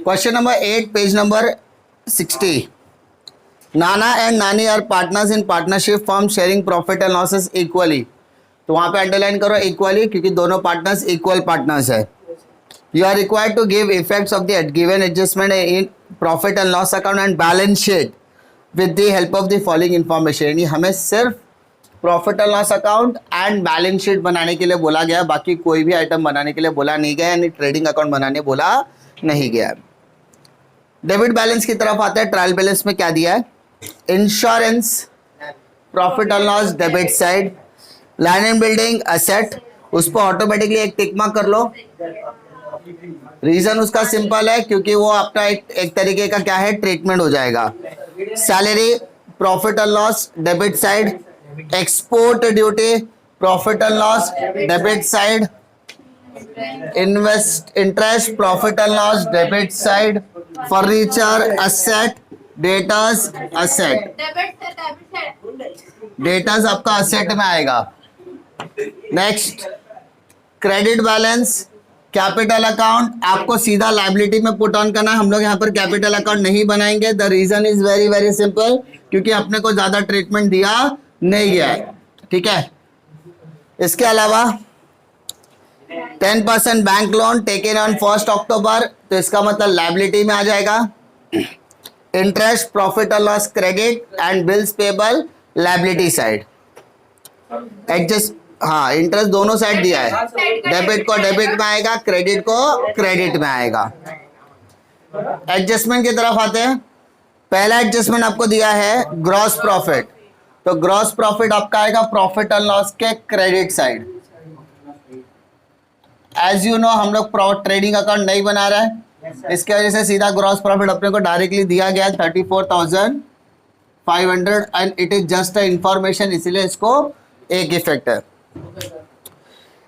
Question number 8, page number 60. नाना and नानी are partners in partnership form sharing profit and losses equally. तो वहां पे अंडरलाइन करो इक्वली, क्योंकि दोनों पार्टनर्स इक्वल पार्टनर्स है. You are required to give effects of the given adjustment in profit and loss account and balance sheet with the help of the following information. यानी हमें सिर्फ profit and loss account and balance sheet बनाने के लिए बोला गया, बाकी कोई भी आइटम बनाने के लिए बोला नहीं गया, यानी ट्रेडिंग अकाउंट बनाने बोला नहीं गया. डेबिट बैलेंस की तरफ आते हैं. ट्रायल बैलेंस में क्या दिया है? Insurance, profit and loss debit side, land and building asset, उस पर ऑटोमेटिकली एक टिक मार्क कर लो. रीजन उसका सिंपल है, क्योंकि वो अपना एक तरीके का क्या है, ट्रीटमेंट हो जाएगा. Salary, profit and loss debit side, export duty, profit and loss debit side, interest, profit and loss debit side, furniture asset, datas asset. Datas आपका एसेट में आएगा. Next, credit balance, capital account आपको सीधा liability में put on करना है. हम लोग यहाँ पर कैपिटल अकाउंट नहीं बनाएंगे. The reason is very very simple, क्योंकि अपने को ज्यादा ट्रीटमेंट दिया नहीं गया है. ठीक है. इसके अलावा 10% बैंक लोन टेकन ऑन 1 अक्टूबर, तो इसका मतलब लायबिलिटी में आ जाएगा. इंटरेस्ट, प्रॉफिट और loss credit and bills payable liability side. Adjust, हाँ इंटरेस्ट दोनों साइड दिया है. डेबिट को डेबिट में आएगा, क्रेडिट को क्रेडिट में आएगा. एडजस्टमेंट की तरफ आते हैं. पहला एडजस्टमेंट आपको दिया है ग्रॉस प्रॉफिट, तो ग्रॉस प्रॉफिट आपका आएगा प्रॉफिट एंड लॉस के credit side. As you know हम लोग ट्रेडिंग अकाउंट नहीं बना रहे हैं, इसके वजह से सीधा ग्रॉस प्रॉफिट अपने को डायरेक्टली दिया गया 34,500 and it is just a information, इसीलिए इसको एक इफेक्ट है.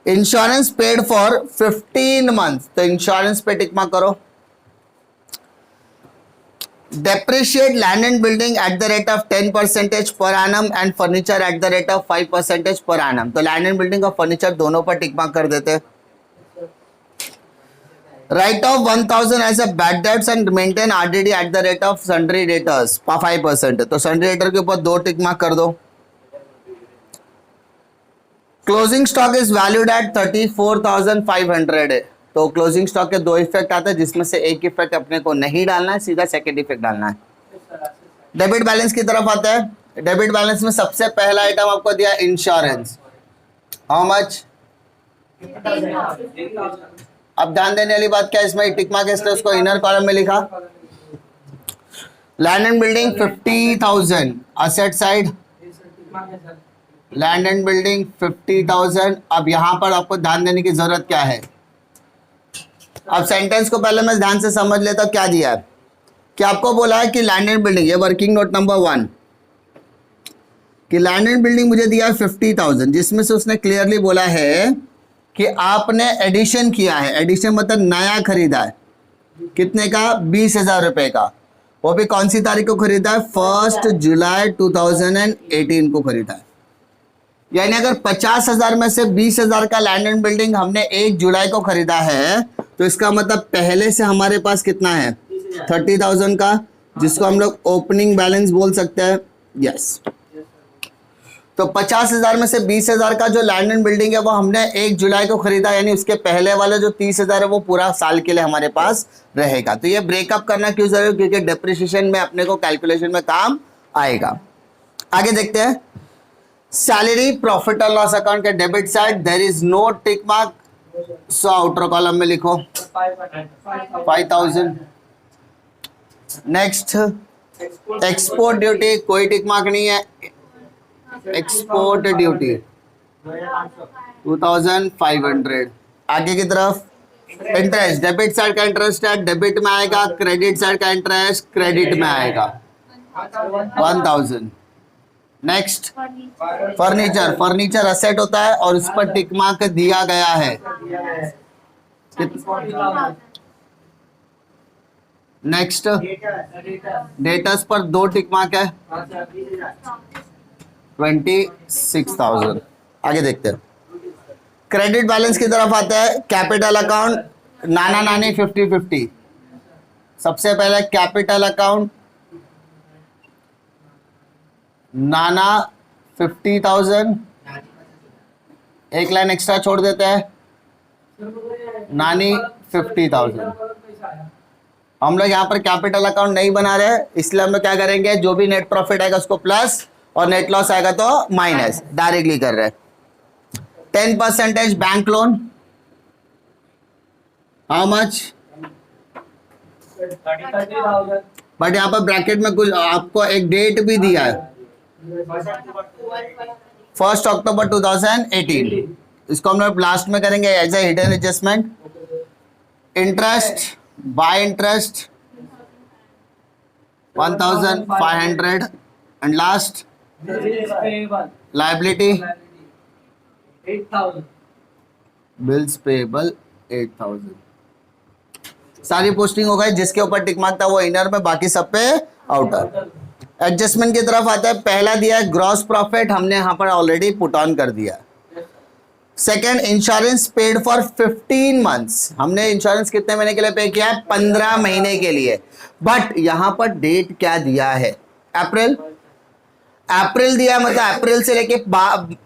इंश्योरेंस पेड फॉर 15 मंथ, तो इंश्योरेंस पे टिक मार्क करो. Depreciate land and building at the rate of 10% per annum and furniture at the rate of 5% per annum. तो land and building और furniture दोनों पर टिक मार्क कर देते. Write off 1,000 as a bad debts and maintain RDD at the rate of sundry debtors 5%. तो sundry debtor के ऊपर 2 tick mark कर दो. Closing stock is valued at 34,500. तो क्लोजिंग स्टॉक के 2 इफेक्ट आते हैं, जिसमें से एक इफेक्ट अपने को नहीं डालना है, सीधा सेकंड इफेक्ट डालना है. डेबिट बैलेंस की तरफ आता है. डेबिट बैलेंस में सबसे पहला आइटम आपको दिया इंश्योरेंस. How much? अब ध्यान देने वाली बात क्या है, इसमें टिक मार्क है, उसको इनर कॉलम में लिखा. Land and building 50,000 asset side, land and building 50,000. अब यहां पर आपको ध्यान देने की जरूरत क्या है. अब सेंटेंस को पहले मैं ध्यान से समझ लेता हूं क्या दिया है. कि आपको बोला है कि लैंड एंड बिल्डिंग, ये वर्किंग नोट नंबर 1, कि लैंड एंड बिल्डिंग मुझे दिया है 50,000, जिसमें से उसने क्लियरली बोला है कि आपने एडिशन किया है. एडिशन मतलब नया खरीदा है. कितने का? 20,000 रुपए का. वो भी कौन सी तारीख को खरीदा है? 1 जुलाई 2018 को खरीदा है. यानी अगर 50,000 में से 20,000 का लैंड एंड बिल्डिंग हमने 1 जुलाई को खरीदा है, तो इसका मतलब पहले से हमारे पास कितना है? 30,000 का, जिसको हम लोग ओपनिंग बैलेंस बोल सकते हैं. यस. तो 50,000 में से 20,000 का जो लैंड एंड बिल्डिंग है वो हमने 1 जुलाई को खरीदा, यानी उसके पहले वाले जो 30,000 है वो पूरा साल के लिए हमारे पास रहेगा. तो ये ब्रेकअप करना क्यों जरूरी? क्योंकि डेप्रिसिएशन में अपने को कैलकुलेशन में काम आएगा. आगे देखते हैं. सैलरी, प्रॉफिट और लॉस अकाउंट के debit side, there is no tick mark, so outer column में लिखो 5,000. नेक्स्ट, एक्सपोर्ट ड्यूटी, कोई टिक मार्क नहीं है. Export duty 2,500. आगे की तरफ इंटरेस्ट, डेबिट साइड का इंटरेस्ट है डेबिट में आएगा, क्रेडिट साइड का इंटरेस्ट क्रेडिट में आएगा 1,000. नेक्स्ट, फर्नीचर, फर्नीचर असेट होता है और उस पर टिक मार्क दिया गया है. नेक्स्ट, डेटर्स पर 2 टिक मार्क है 26,000. आगे देखते हैं. क्रेडिट बैलेंस की तरफ आता है. कैपिटल अकाउंट, नाना नानी 50-50, सबसे पहले कैपिटल अकाउंट नाना 50,000, एक लाइन एक्स्ट्रा छोड़ देते हैं, नानी 50,000। हम लोग यहाँ पर कैपिटल अकाउंट नहीं बना रहे, इसलिए हम लोग क्या करेंगे, जो भी नेट प्रॉफिट आएगा उसको प्लस और नेट लॉस आएगा तो माइनस, डायरेक्टली कर रहे हैं। 10% bank loan, how much? 30,000। But यहाँ पर ब्रैकेट में कुछ आपको एक डेट भी दिया है, 1 अक्टूबर 2018। इसको हम लोग लास्ट में करेंगे as a hidden adjustment. Interest, by interest 1,500 and last liability 8,000। Bills payable 8,000। सारी पोस्टिंग हो गई, जिसके ऊपर टिक मार्क था वो इनर में, बाकी सब पे आउटर। एडजस्टमेंट की तरफ आता है, पहला दिया है ग्रॉस प्रॉफिट, हमने यहाँ पर ऑलरेडी पुट ऑन कर दिया। Second, insurance paid for 15 months, हमने इंश्योरेंस कितने महीने के लिए पे किया है? 15 महीने के लिए। बट यहाँ पर डेट क्या दिया है? अप्रैल, अप्रैल दिया, मतलब अप्रैल से लेके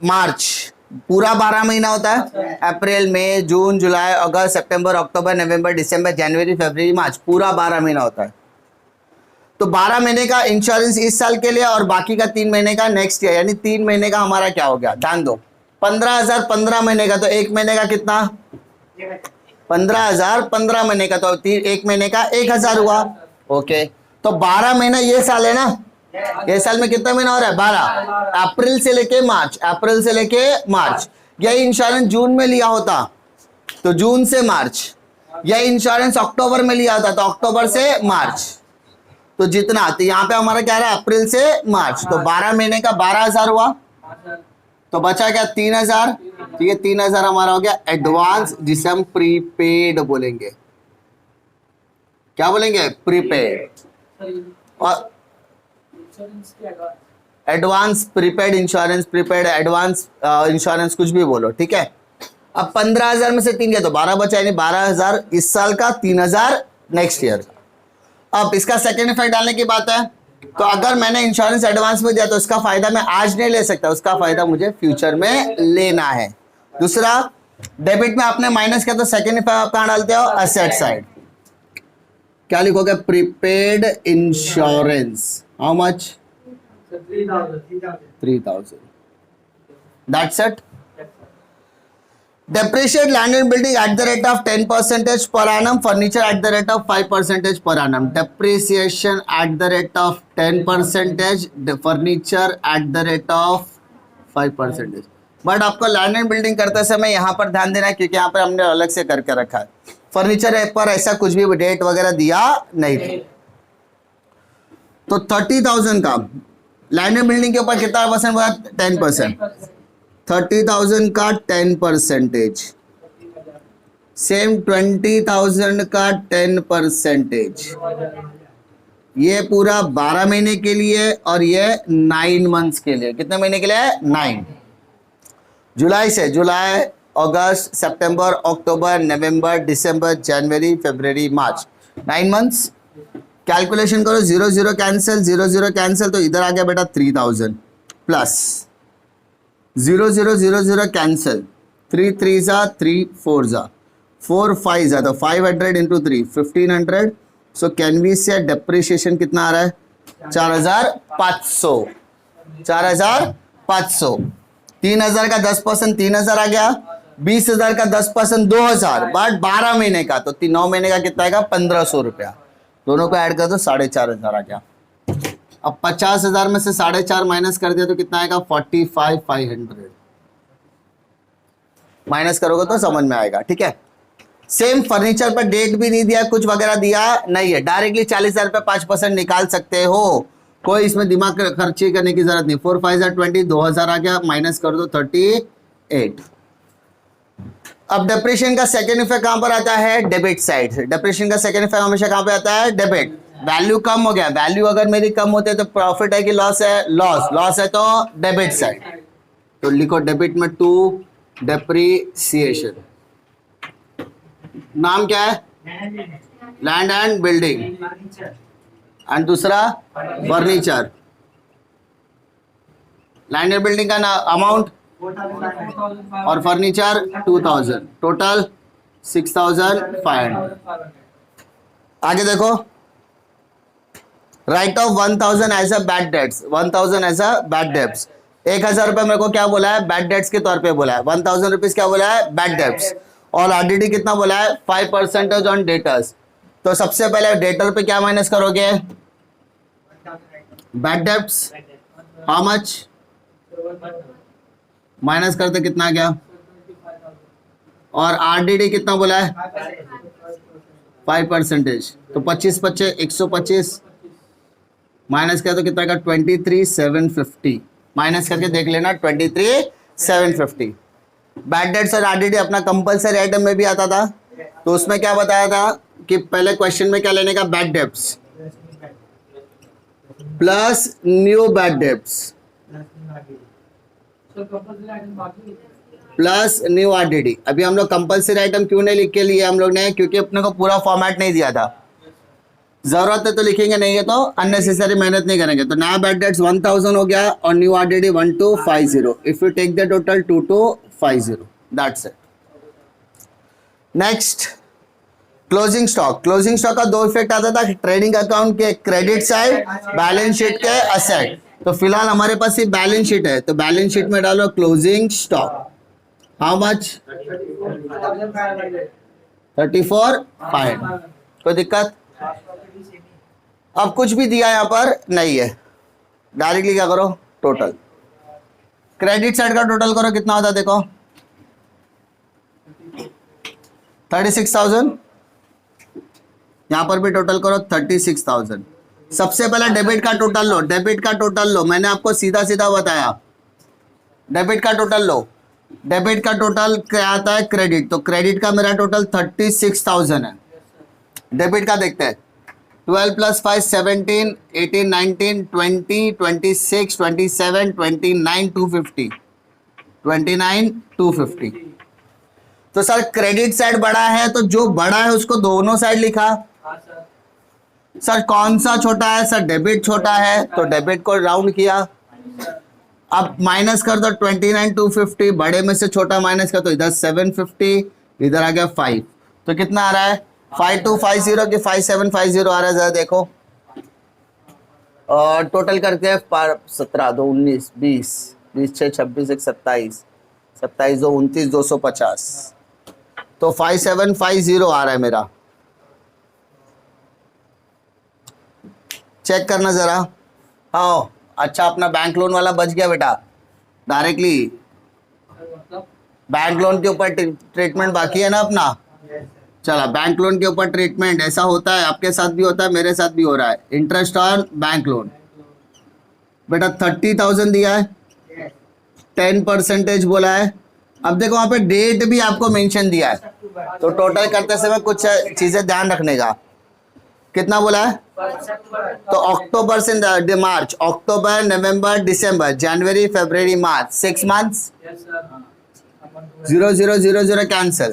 मार्च, पूरा 12 महीना होता है। अप्रैल, मई, जून, जुलाई, अगस्त, सितंबर, अक्टूबर, नवंबर, दिसंबर, जनवरी, फरवरी, मार्च, पूरा 12 महीना होता है। तो 12 महीने का इंश्योरेंस इस साल के लिए और बाकी का 3 महीने का नेक्स्ट ईयर, यानी 3 महीने का हमारा क्या हो गया? ध्यान दो, 15,000 15 महीने का, तो एक महीने का कितना? 15,000 15 महीने का, तो एक महीने का 1,000 हुआ। ओके, तो 12 महीना ये साल है ना, ये साल में कितना महीना हो रहा है? 12। अप्रैल से लेके मार्च, अप्रैल से लेके मार्च। यही इंश्योरेंस जून में लिया होता तो जून से मार्च, यही इंश्योरेंस अक्टूबर में लिया होता तो अक्टूबर से मार्च, तो जितना, तो यहाँ पे हमारा क्या रहा है? अप्रैल से मार्च, तो 12 महीने का 12,000 हुआ, तो बचा क्या? 3,000। ठीक है, 3,000 हमारा हो गया एडवांस, जिसे हम प्रीपेड बोलेंगे। क्या बोलेंगे? प्रीपेड। और advance, prepaid insurance, prepaid advance insurance, कुछ भी बोलो, ठीक है। अब 15,000 में से 3 गया तो 12 बचा, यानी 12,000 इस साल का, 3,000 नेक्स्ट ईयर। अब इसका सेकेंड इफेक्ट डालने की बात है, तो अगर मैंने इंश्योरेंस एडवांस में दिया तो उसका फायदा मैं आज नहीं ले सकता, उसका फायदा मुझे फ्यूचर में लेना है। दूसरा, डेबिट में आपने माइनस किया तो सेकेंड इफेक्ट आप कहां डालते हो? Asset side. क्या लिखोगे? Prepaid insurance, how much? 3,000। That's it. Depreciate land and building at the rate of 10% per annum, furniture at the rate of 5% per annum. Depreciation at the rate of 10%, the furniture at the rate of 5%. But आपको land and building करते समय यहाँ पर ध्यान देना है, क्योंकि यहाँ पर हमने अलग से करके रखा है। फर्नीचर पर ऐसा कुछ भी डेट वगैरह दिया नहीं था। तो 30,000 का लैंड एंड बिल्डिंग के ऊपर कितना परसेंट हुआ? 10%। 30,000 का 10%, सेम 20,000 का 10%। ये पूरा 12 महीने के लिए और ये 9 मंथ्स के लिए। कितने महीने के लिए? 9। जुलाई से, जुलाई, अगस्त, सितंबर, अक्टूबर, नवंबर, दिसंबर, जनवरी, फरवरी, मार्च, 9 मंथ्स। कैलकुलेशन करो, 0 0 कैंसिल, 0 0 कैंसिल, तो इधर आ गया बेटा 3,000 प्लस 0 0 0 0 कैंसिल, 3 3 जा 3 4 जा 4 5 जा, तो 500 इंटू 3 1500। सो कैन वी से डेप्रिसिएशन कितना आ रहा है? 4,500। 4,500। 3,000 का 10% 3,000 आ गया, 20,000 का 10% 2,000, बट 12 महीने का तो 9 महीने का कितना आएगा? 1,500 रुपया। दोनों को ऐड कर दो, 4,500 आ गया। अब 50,000 में से 4,500 माइनस कर दिया तो कितना आएगा? 45,500। माइनस करोगे तो समझ में आएगा, ठीक है। सेम फर्नीचर पर डेट भी नहीं दिया, कुछ वगैरह दिया नहीं है, डायरेक्टली 40,000 पे 5% निकाल सकते हो, कोई इसमें दिमाग खर्ची करने की जरूरत नहीं। 4 5 20, 2,000 आ गया, माइनस कर दो 38। अब डेप्रिसिएशन का सेकेंड इफेक्ट कहां पर आता है? Debit side. डेप्रिसिएशन का सेकेंड इफेक्ट हमेशा कहां पे आता है? डेबिट। वैल्यू कम हो गया, वैल्यू अगर मेरी कम होती है तो प्रॉफिट है कि लॉस है? लॉस। लॉस है तो डेबिट साइड, तो लिखो डेबिट में 2 डेप्रिसिएशन। नाम क्या है? लैंड एंड बिल्डिंग, एंड दूसरा फर्नीचर। लैंड एंड बिल्डिंग का अमाउंट और फर्नीचर 2000, टोटल 6500। आगे देखो, write off 1000 as a bad debts, 1000 as a bad debts. 1000 रुपए मेरे को क्या बोला है, बैड डेट्स के तौर पे बोला है। 1000 रुपीज क्या बोला है, बैड डेट्स। और आरडीडी कितना बोला है, 5% ऑन डेटर्स। तो सबसे पहले डेटर पे क्या माइनस करोगे, bad debts, how much minus करते कितना गया, और आरडीडी कितना बोला है 5%। तो 25 25 125 माइनस किया तो कितना का 23,750, माइनस करके देख लेना 23,750। बैड डेट्स और आरडीडी अपना कंपलसरी आइटम में भी आता था। तो उसमें क्या बताया था कि पहले क्वेश्चन में क्या लेने का, bad debts plus new bad debts plus new RDD. अभी हम लोग कंपलसरी आइटम क्यों नहीं लिख के लिए हम लोग ने, क्योंकि अपने को पूरा फॉर्मेट नहीं दिया था। जरूरत है तो लिखेंगे, नहीं है तो अननेसेसरी मेहनत नहीं करेंगे। तो नया बैड डेट्स 1000 हो गया और new RDD 1250। If you take the total 2250, that's it. Next, closing stock. Closing stock का दो इफेक्ट आता था, ट्रेडिंग अकाउंट के क्रेडिट साइड, बैलेंस शीट के असेट। तो फिलहाल हमारे पास ये बैलेंस शीट है, तो बैलेंस शीट में डालो क्लोजिंग स्टॉक, हाउ मच 34,500। कोई दिक्कत? अब कुछ भी दिया यहाँ पर नहीं है, डायरेक्टली क्या करो, टोटल क्रेडिट साइड का टोटल करो, कितना होता है देखो 36,000। यहाँ पर भी टोटल करो 36,000। सबसे पहले डेबिट का टोटल लो, डेबिट का टोटल लो, मैंने आपको सीधा सीधा बताया, डेबिट का टोटल लो। डेबिट का टोटल क्या आता है, क्रेडिट। तो क्रेडिट का मेरा टोटल 36,000 है। डेबिट का देखते हैं, 12 + 5 17, 18 19 20 26 27 29 250, 29 250। तो सर क्रेडिट साइड बड़ा है, तो जो बड़ा है उसको दोनों साइड लिखा। सर कौन सा छोटा है, सर डेबिट छोटा है, तो डेबिट को राउंड किया। अब माइनस कर दो 29 250, बड़े में से छोटा माइनस कर, तो इधर 750, इधर आ गया 5। तो कितना आ रहा है 5250 की 5750 आ रहा है, जरा देखो। और टोटल करके 17 2 19 20 20 6 26 1 27 27 2 29 250। तो 5750 आ रहा है मेरा। चेक करना जरा। हाँ अच्छा, अपना बैंक लोन वाला बच गया बेटा, डायरेक्टली बैंक लोन के ऊपर ट्रीटमेंट बाकी है ना अपना। चला, बैंक लोन के ऊपर ट्रीटमेंट ऐसा होता है, आपके साथ भी होता है, मेरे साथ भी हो रहा है। इंटरेस्ट ऑन बैंक लोन बेटा 30,000 दिया है, 10% बोला है। अब देखो वहां पे डेट भी आपको मेंशन दिया है, तो टोटल करते समय कुछ चीजें ध्यान रखने का। कितना बोला है, तो अक्टूबर से मार्च, अक्टूबर नवंबर दिसंबर जनवरी फरवरी मार्च, 6 मंथ्स। 0 0 0 0 कैंसिल।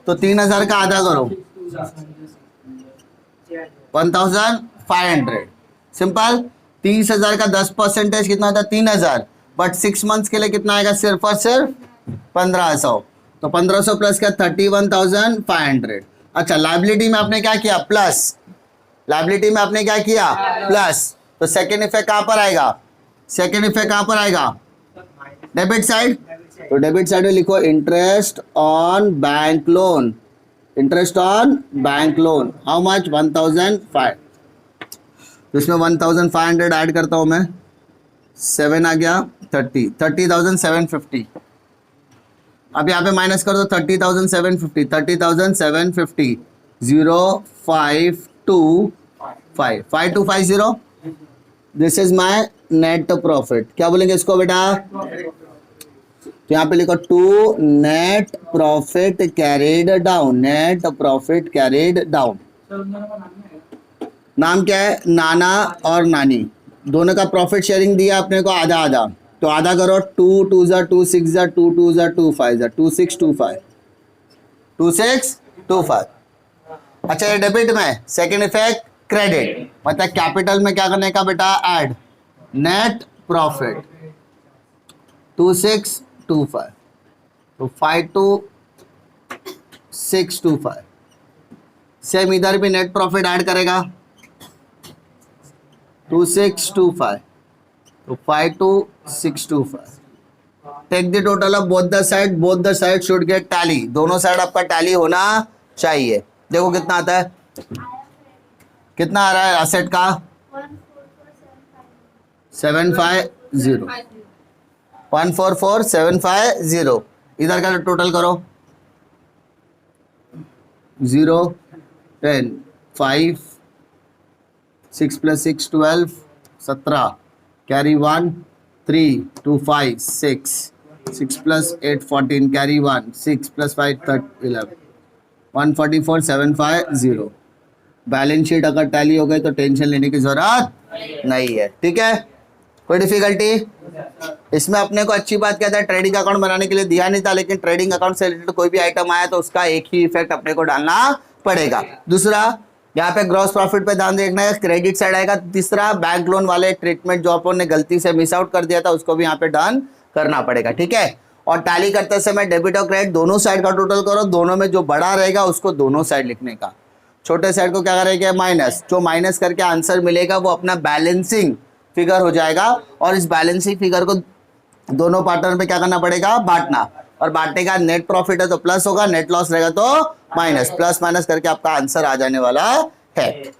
तो 3000 का आधा करो 1500। सिंपल। 30,000 का 10% कितना होता है 3000, बट 6 मंथ्स के लिए कितना आएगा, सिर्फ और सिर्फ 1500। तो 1500 प्लस क्या 31,500। अच्छा, लाइबिलिटी में आपने क्या किया, प्लस। लाइबिलिटी में आपने क्या किया, प्लस। तो सेकेंड इफेक्ट कहां पर आएगा, सेकेंड इफेक्ट कहां पर आएगा, डेबिट साइड। तो डेबिट साइड में लिखो interest on bank loan, interest on bank loan, how much 1,500। तो इसमें 1,500 ऐड करता हूं मैं, 7 आ गया 30,750। अब यहाँ पे माइनस कर दो 30,750, 30,750 0525 5250। This is my net profit. क्या बोलेंगे इसको बेटा, तो यहाँ पे लिखो to net profit carried down, net profit carried down. नाम क्या है, नाना और नानी, दोनों का प्रॉफिट शेयरिंग दिया अपने को आधा आधा। तो आधा करो, 2 2 2 6 2 2 2 5 2625 2625। अच्छा ये डेबिट में, सेकंड इफेक्ट क्रेडिट, मतलब कैपिटल में क्या करने का बेटा, ऐड नेट प्रॉफिट 2625, तो 52625। सेम इधर भी नेट प्रॉफिट ऐड करेगा 2625, तो 52625। Take the total of both the side should get tally, दोनों साइड आपका टैली होना चाहिए। देखो कितना आता है, कितना आ रहा है एसेट का 750, 144750। इधर का टोटल करो 0 10 5 6 + 6 12 17 कैरी 1 3 2 5 6 6 + 8 14 कैरी 1 6 + 5 11 144,750। बैलेंस शीट अगर टैली हो गई तो टेंशन लेने की जरूरत नहीं है। ठीक है, कोई डिफिकल्टी इसमें? अपने को अच्छी बात क्या था, ट्रेडिंग अकाउंट बनाने के लिए दिया नहीं था, लेकिन ट्रेडिंग अकाउंट से रिलेटेड कोई भी आइटम आया तो उसका एक ही इफेक्ट अपने को डालना पड़ेगा। दूसरा यहाँ पे ग्रॉस प्रॉफिट पे ध्यान देखना है, क्रेडिट साइड आएगा। तीसरा बैंक लोन वाले ट्रीटमेंट जो अपन ने गलती से मिस आउट कर दिया था उसको भी यहाँ पे डन करना पड़ेगा। ठीक है, और टैली करते समय डेबिट और क्रेडिट दोनों साइड का टोटल करो, दोनों में जो बड़ा रहेगा उसको दोनों साइड लिखने का, छोटे साइड को क्या करेंगे माइनस, जो माइनस करके आंसर मिलेगा वो अपना बैलेंसिंग फिगर हो जाएगा, और इस बैलेंसिंग फिगर को दोनों पार्टनर में क्या करना पड़ेगा, बांटना, और बांटने का नेट प्रॉफिट है तो प्लस होगा, नेट लॉस रहेगा तो माइनस, प्लस माइनस करके आपका आंसर आ जाने वाला है।